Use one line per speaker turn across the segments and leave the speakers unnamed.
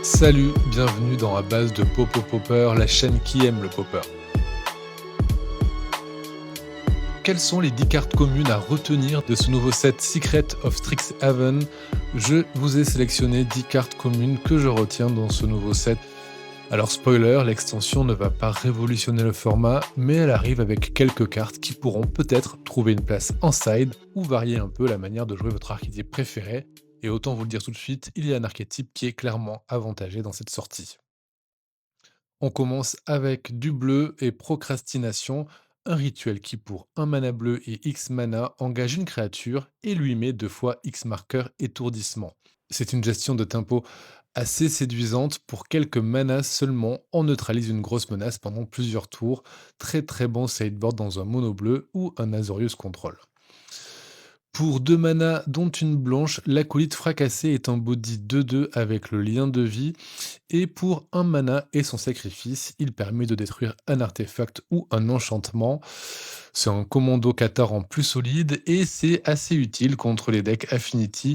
Salut, bienvenue dans la base de Popo Popper, la chaîne qui aime le popper. Quelles sont les 10 cartes communes à retenir de ce nouveau set Secret of Strixhaven? Je vous ai sélectionné 10 cartes communes que je retiens dans ce nouveau set. Alors spoiler, l'extension ne va pas révolutionner le format, mais elle arrive avec quelques cartes qui pourront peut-être trouver une place en side ou varier un peu la manière de jouer votre archétype préféré. Et autant vous le dire tout de suite, il y a un archétype qui est clairement avantagé dans cette sortie. On commence avec du bleu et procrastination, un rituel qui pour un mana bleu et X mana engage une créature et lui met 2 fois X marqueur étourdissement. C'est une gestion de tempo assez séduisante. Pour quelques manas seulement, on neutralise une grosse menace pendant plusieurs tours. Très très bon sideboard dans un mono bleu ou un Azorius Control. Pour 2 manas, dont une blanche, l'acolyte fracassé est un body 2-2 avec le lien de vie. Et pour un mana et son sacrifice, il permet de détruire un artefact ou un enchantement. C'est un commando Katar en plus solide et c'est assez utile contre les decks Affinity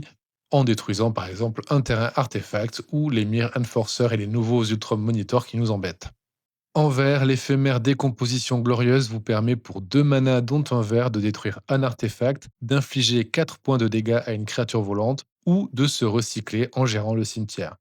en détruisant par exemple un terrain artefact ou les Mir Enforcer et les nouveaux Ultron Monitor qui nous embêtent. En vert, l'éphémère décomposition glorieuse vous permet pour 2 manas dont un vert de détruire un artefact, d'infliger 4 points de dégâts à une créature volante ou de se recycler en gérant le cimetière.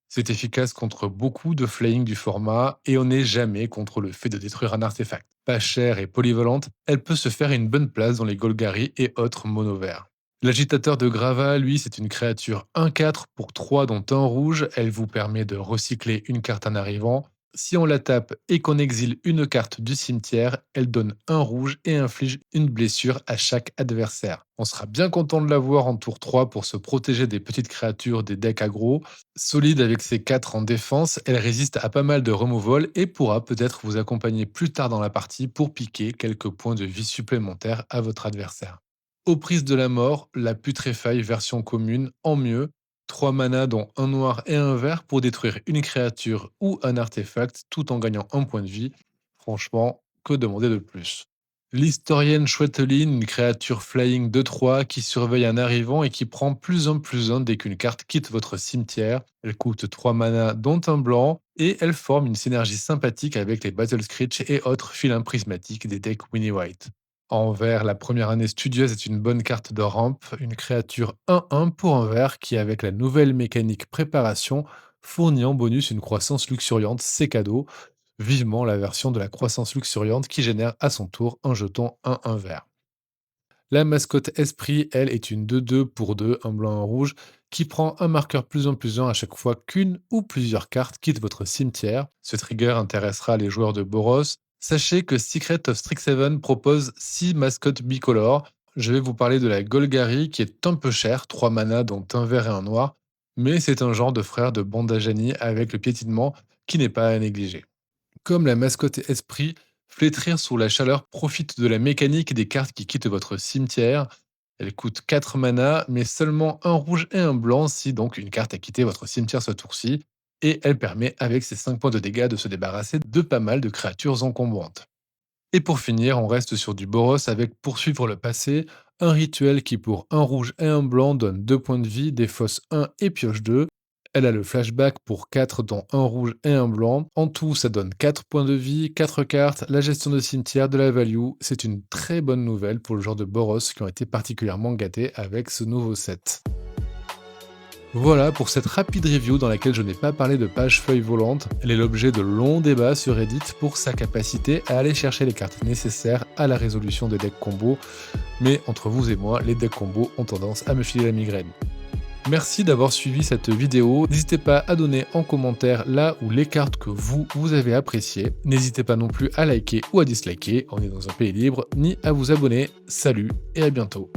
C'est efficace contre beaucoup de flying du format et on n'est jamais contre le fait de détruire un artefact. Pas chère et polyvalente, elle peut se faire une bonne place dans les Golgari et autres mono verts. L'agitateur de Grava, lui, c'est une créature 1-4 pour 3 dont un rouge. Elle vous permet de recycler une carte en arrivant. Si on la tape et qu'on exile une carte du cimetière, elle donne un rouge et inflige une blessure à chaque adversaire. On sera bien content de l'avoir en tour 3 pour se protéger des petites créatures des decks aggro. Solide avec ses 4 en défense, elle résiste à pas mal de removal et pourra peut-être vous accompagner plus tard dans la partie pour piquer quelques points de vie supplémentaires à votre adversaire. Aux prises de la mort, la putréfaille version commune en mieux, 3 manas dont un noir et un vert pour détruire une créature ou un artefact tout en gagnant un point de vie. Franchement, que demander de plus? L'historienne Chouetteline, une créature flying 2-3 qui surveille un arrivant et qui prend +1/+1 dès qu'une carte quitte votre cimetière. Elle coûte 3 manas dont un blanc et elle forme une synergie sympathique avec les Battle Screech et autres filins prismatiques des decks Winnie White. En vert, la première année studieuse est une bonne carte de rampe, une créature 1-1 pour un vert qui, avec la nouvelle mécanique préparation, fournit en bonus une croissance luxuriante, c'est cadeau. Vivement la version de la croissance luxuriante qui génère à son tour un jeton 1-1 vert. La mascotte Esprit, elle, est une 2-2 pour 2, un blanc, un rouge, qui prend un marqueur +1/+1 à chaque fois qu'une ou plusieurs cartes quittent votre cimetière. Ce trigger intéressera les joueurs de Boros. Sachez que Secret of Strixhaven propose 6 mascottes bicolores. Je vais vous parler de la Golgari qui est un peu chère, 3 manas dont un vert et un noir, mais c'est un genre de frère de Bandajani avec le piétinement qui n'est pas à négliger. Comme la mascotte Esprit, Flétrir sous la chaleur profite de la mécanique des cartes qui quittent votre cimetière. Elle coûte 4 mana, mais seulement un rouge et un blanc si donc une carte a quitté votre cimetière ce tour-ci. Et elle permet, avec ses 5 points de dégâts, de se débarrasser de pas mal de créatures encombrantes. Et pour finir, on reste sur du Boros avec Poursuivre le passé, un rituel qui pour un rouge et un blanc donne 2 points de vie, défausse 1 et pioche 2. Elle a le flashback pour 4 dont un rouge et un blanc. En tout, ça donne 4 points de vie, 4 cartes, la gestion de cimetière, de la value. C'est une très bonne nouvelle pour le genre de Boros qui ont été particulièrement gâtés avec ce nouveau set. Voilà pour cette rapide review dans laquelle je n'ai pas parlé de page feuille volante. Elle est l'objet de longs débats sur Reddit pour sa capacité à aller chercher les cartes nécessaires à la résolution des decks combos. Mais entre vous et moi, les decks combos ont tendance à me filer la migraine. Merci d'avoir suivi cette vidéo. N'hésitez pas à donner en commentaire là où les cartes que vous avez appréciées. N'hésitez pas non plus à liker ou à disliker, on est dans un pays libre, ni à vous abonner. Salut et à bientôt.